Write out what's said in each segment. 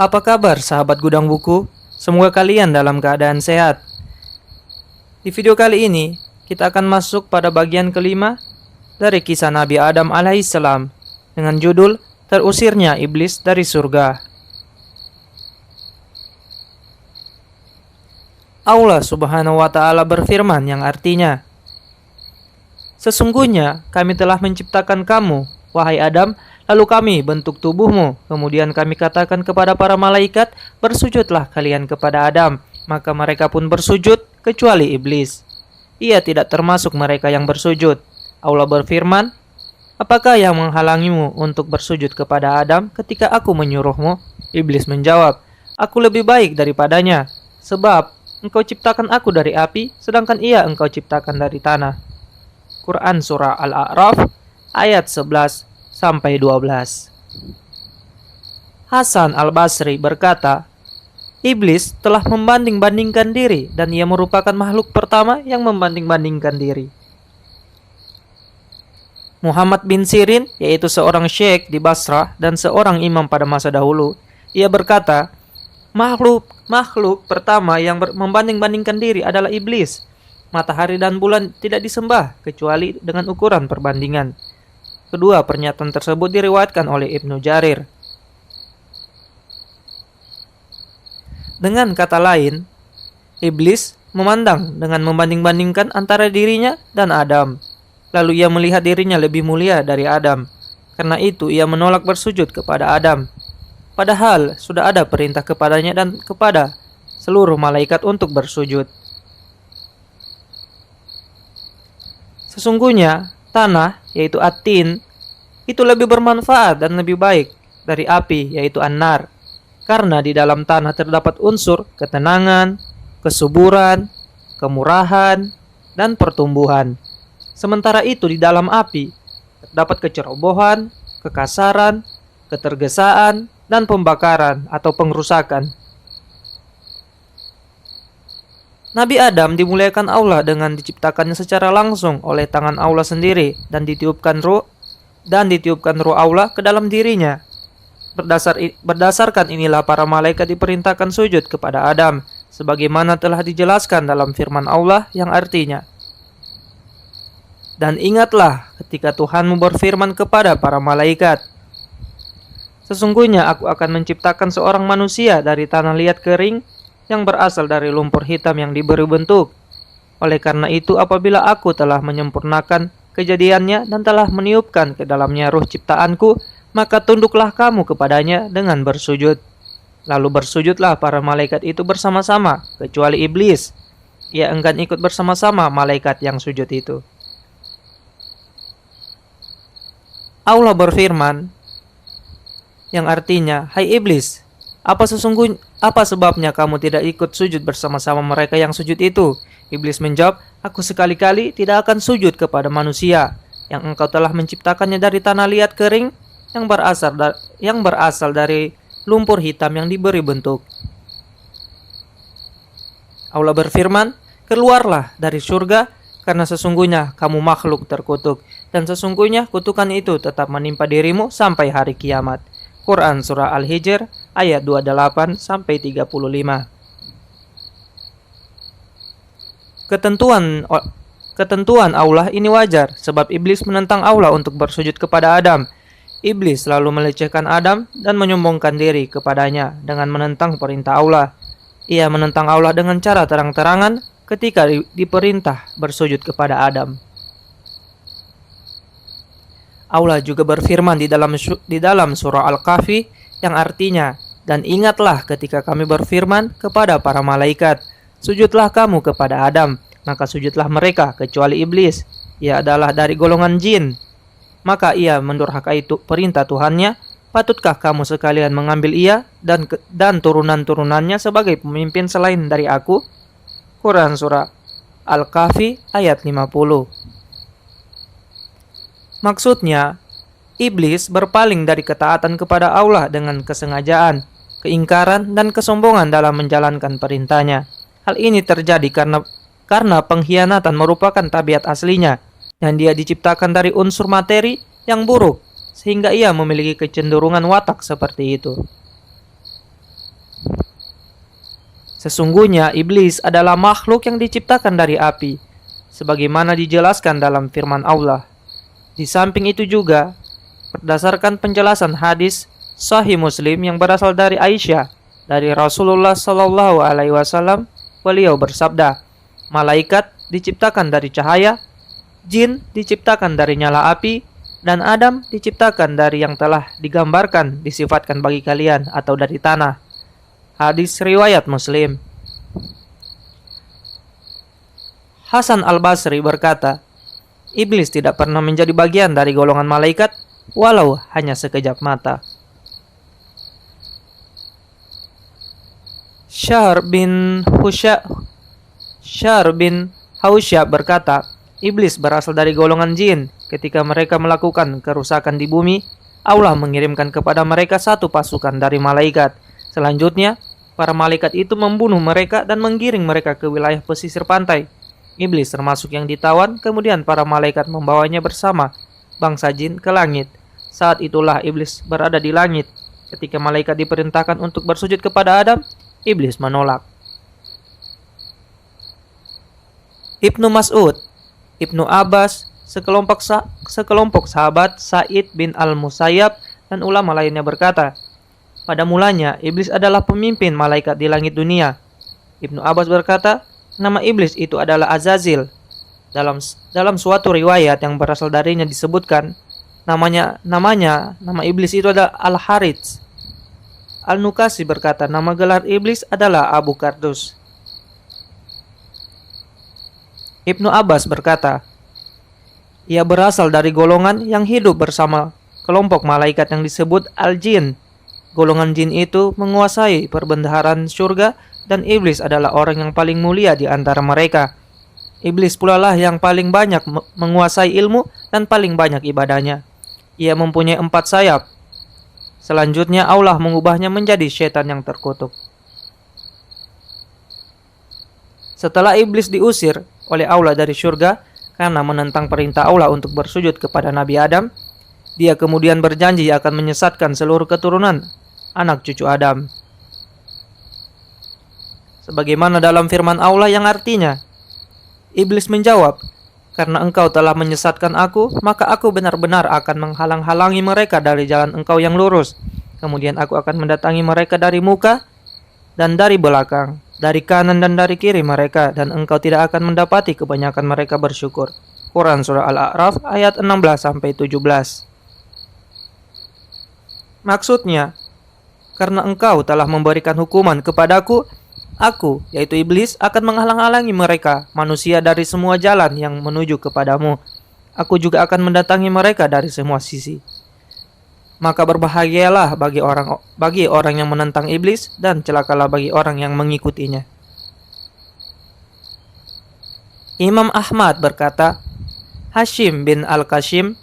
Apa kabar sahabat gudang buku? Semoga kalian dalam keadaan sehat. Di video kali ini, kita akan masuk pada bagian kelima dari kisah Nabi Adam alaihissalam dengan judul Terusirnya Iblis dari Surga. Allah Subhanahu wa Ta'ala berfirman yang artinya, "Sesungguhnya kami telah menciptakan kamu, wahai Adam, lalu kami bentuk tubuhmu. Kemudian kami katakan kepada para malaikat, bersujudlah kalian kepada Adam. Maka mereka pun bersujud, kecuali iblis. Ia tidak termasuk mereka yang bersujud." Allah berfirman, "Apakah yang menghalangimu untuk bersujud kepada Adam ketika aku menyuruhmu?" Iblis menjawab, "Aku lebih baik daripadanya, sebab engkau ciptakan aku dari api, sedangkan ia engkau ciptakan dari tanah." Quran Surah Al-A'raf ayat 11-12. Hasan Al-Basri berkata, Iblis telah membanding-bandingkan diri dan ia merupakan makhluk pertama yang membanding-bandingkan diri. Muhammad bin Sirin, yaitu seorang syekh di Basrah dan seorang imam pada masa dahulu, ia berkata, makhluk pertama yang membanding-bandingkan diri adalah iblis. Matahari dan bulan tidak disembah kecuali dengan ukuran perbandingan. Kedua pernyataan tersebut diriwayatkan oleh Ibnu Jarir. Dengan kata lain, iblis memandang dengan membanding-bandingkan antara dirinya dan Adam. Lalu ia melihat dirinya lebih mulia dari Adam. Karena itu ia menolak bersujud kepada Adam. Padahal sudah ada perintah kepadanya dan kepada seluruh malaikat untuk bersujud. Sesungguhnya tanah, yaitu at-tin, itu lebih bermanfaat dan lebih baik dari api, yaitu an-nar. Karena di dalam tanah terdapat unsur ketenangan, kesuburan, kemurahan, dan pertumbuhan. Sementara itu di dalam api terdapat kecerobohan, kekasaran, ketergesaan, dan pembakaran atau pengrusakan. Nabi Adam dimuliakan Allah dengan diciptakannya secara langsung oleh tangan Allah sendiri dan ditiupkan ruh Allah ke dalam dirinya. Berdasarkan inilah para malaikat diperintahkan sujud kepada Adam, sebagaimana telah dijelaskan dalam firman Allah yang artinya, "Dan ingatlah ketika Tuhanmu berfirman kepada para malaikat, sesungguhnya aku akan menciptakan seorang manusia dari tanah liat kering yang berasal dari lumpur hitam yang diberi bentuk. Oleh karena itu apabila aku telah menyempurnakan kejadiannya dan telah meniupkan ke dalamnya ruh ciptaanku, maka tunduklah kamu kepadanya dengan bersujud." Lalu bersujudlah para malaikat itu bersama-sama, kecuali iblis. Ia enggan ikut bersama-sama malaikat yang sujud itu. Allah berfirman, yang artinya, "Hai iblis, apa sebabnya kamu tidak ikut sujud bersama-sama mereka yang sujud itu?" Iblis menjawab, "Aku sekali-kali tidak akan sujud kepada manusia yang engkau telah menciptakannya dari tanah liat kering yang berasal dari lumpur hitam yang diberi bentuk." Allah berfirman, "Keluarlah dari surga, karena sesungguhnya kamu makhluk terkutuk, dan sesungguhnya kutukan itu tetap menimpa dirimu sampai hari kiamat." Quran Surah Al-Hijr ayat 28-35. Ketentuan Allah ini wajar, sebab iblis menentang Allah untuk bersujud kepada Adam. Iblis lalu melecehkan Adam dan menyombongkan diri kepadanya dengan menentang perintah Allah. Ia menentang Allah dengan cara terang-terangan ketika diperintah bersujud kepada Adam. Allah juga berfirman di dalam surah Al-Kahfi yang artinya, "Dan ingatlah ketika kami berfirman kepada para malaikat, sujudlah kamu kepada Adam, maka sujudlah mereka kecuali iblis. Ia adalah dari golongan jin. Maka ia mendurhakai perintah Tuhannya. Patutkah kamu sekalian mengambil ia dan turunan-turunannya sebagai pemimpin selain dari aku?" Quran Surah Al-Kahfi ayat 50. Maksudnya, iblis berpaling dari ketaatan kepada Allah dengan kesengajaan, keingkaran, dan kesombongan dalam menjalankan perintahnya. Hal ini terjadi karena pengkhianatan merupakan tabiat aslinya, dan dia diciptakan dari unsur materi yang buruk, sehingga ia memiliki kecenderungan watak seperti itu. Sesungguhnya iblis adalah makhluk yang diciptakan dari api, sebagaimana dijelaskan dalam firman Allah. Di samping itu juga, berdasarkan penjelasan hadis Sahih Muslim yang berasal dari Aisyah, dari Rasulullah Shallallahu Alaihi Wasallam, beliau bersabda, malaikat diciptakan dari cahaya, jin diciptakan dari nyala api, dan Adam diciptakan dari yang telah digambarkan disifatkan bagi kalian atau dari tanah. Hadis riwayat Muslim. Hasan Al-Basri berkata, iblis tidak pernah menjadi bagian dari golongan malaikat walau hanya sekejap mata. Syahr bin Hausyab berkata, iblis berasal dari golongan jin. Ketika mereka melakukan kerusakan di bumi, Allah mengirimkan kepada mereka satu pasukan dari malaikat. Selanjutnya, para malaikat itu membunuh mereka dan menggiring mereka ke wilayah pesisir pantai. Iblis termasuk yang ditawan, kemudian para malaikat membawanya bersama bangsa jin ke langit. Saat itulah iblis berada di langit. Ketika malaikat diperintahkan untuk bersujud kepada Adam, iblis menolak. Ibnu Mas'ud, Ibnu Abbas, sekelompok sahabat Sa'id bin Al-Musayyab dan ulama lainnya berkata, pada mulanya iblis adalah pemimpin malaikat di langit dunia. Ibnu Abbas berkata, nama iblis itu adalah Azazil. Dalam suatu riwayat yang berasal darinya disebutkan, nama iblis itu adalah Al-Harits. Al-Nukasi berkata, nama gelar iblis adalah Abu Kardus. Ibnu Abbas berkata, ia berasal dari golongan yang hidup bersama kelompok malaikat yang disebut Al-Jin. Golongan jin itu menguasai perbendaharaan surga dan iblis adalah orang yang paling mulia di antara mereka. Iblis pula lah yang paling banyak menguasai ilmu dan paling banyak ibadahnya. Ia mempunyai 4 sayap. Selanjutnya Allah mengubahnya menjadi syaitan yang terkutuk. Setelah iblis diusir oleh Allah dari surga karena menentang perintah Allah untuk bersujud kepada Nabi Adam, dia kemudian berjanji akan menyesatkan seluruh keturunan anak cucu Adam. Sebagaimana dalam firman Allah yang artinya, iblis menjawab, karena engkau telah menyesatkan aku, maka aku benar-benar akan menghalang-halangi mereka dari jalan engkau yang lurus. Kemudian aku akan mendatangi mereka dari muka dan dari belakang, dari kanan dan dari kiri mereka, dan engkau tidak akan mendapati kebanyakan mereka bersyukur. Quran Surah Al-A'raf ayat 16-17. Maksudnya, karena engkau telah memberikan hukuman kepadaku, aku, yaitu iblis, akan menghalang-halangi mereka, manusia, dari semua jalan yang menuju kepadamu. Aku juga akan mendatangi mereka dari semua sisi. Maka berbahagialah bagi orang yang menentang iblis, dan celakalah bagi orang yang mengikutinya. Imam Ahmad berkata, Hashim bin Al-Kashim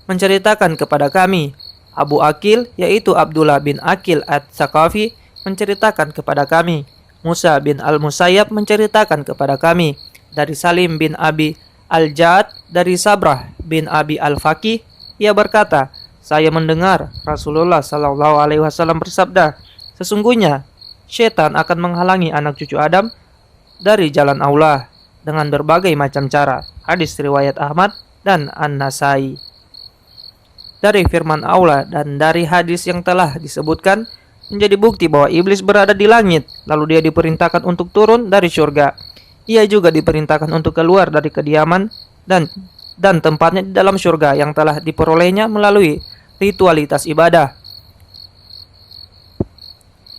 menceritakan kepada kami, Abu Akil, yaitu Abdullah bin Akil At-Tsaqafi, menceritakan kepada kami, Musa bin Al-Musayyab menceritakan kepada kami, dari Salim bin Abi Al-Ja'ad, dari Sabrah bin Abi Al-Faqih, ia berkata, saya mendengar Rasulullah Shallallahu Alaihi Wasallam bersabda, sesungguhnya syaitan akan menghalangi anak cucu Adam dari jalan Allah dengan berbagai macam cara. Hadis riwayat Ahmad dan An-Nasai. Dari firman Allah dan dari hadis yang telah disebutkan, menjadi bukti bahwa iblis berada di langit, lalu dia diperintahkan untuk turun dari surga. Ia juga diperintahkan untuk keluar dari kediaman dan tempatnya di dalam surga yang telah diperolehnya melalui ritualitas ibadah.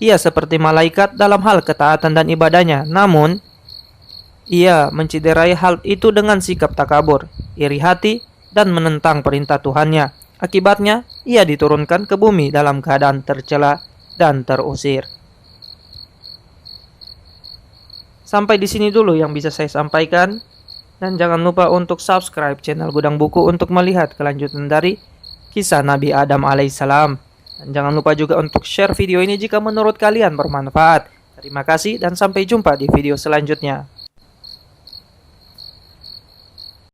Ia seperti malaikat dalam hal ketaatan dan ibadahnya, namun ia menciderai hal itu dengan sikap takabur, iri hati, dan menentang perintah Tuhannya. Akibatnya, ia diturunkan ke bumi dalam keadaan tercela dan terusir. Sampai di sini dulu yang bisa saya sampaikan. Dan jangan lupa untuk subscribe channel Gudang Buku untuk melihat kelanjutan dari kisah Nabi Adam alaihissalam. Dan jangan lupa juga untuk share video ini jika menurut kalian bermanfaat. Terima kasih dan sampai jumpa di video selanjutnya.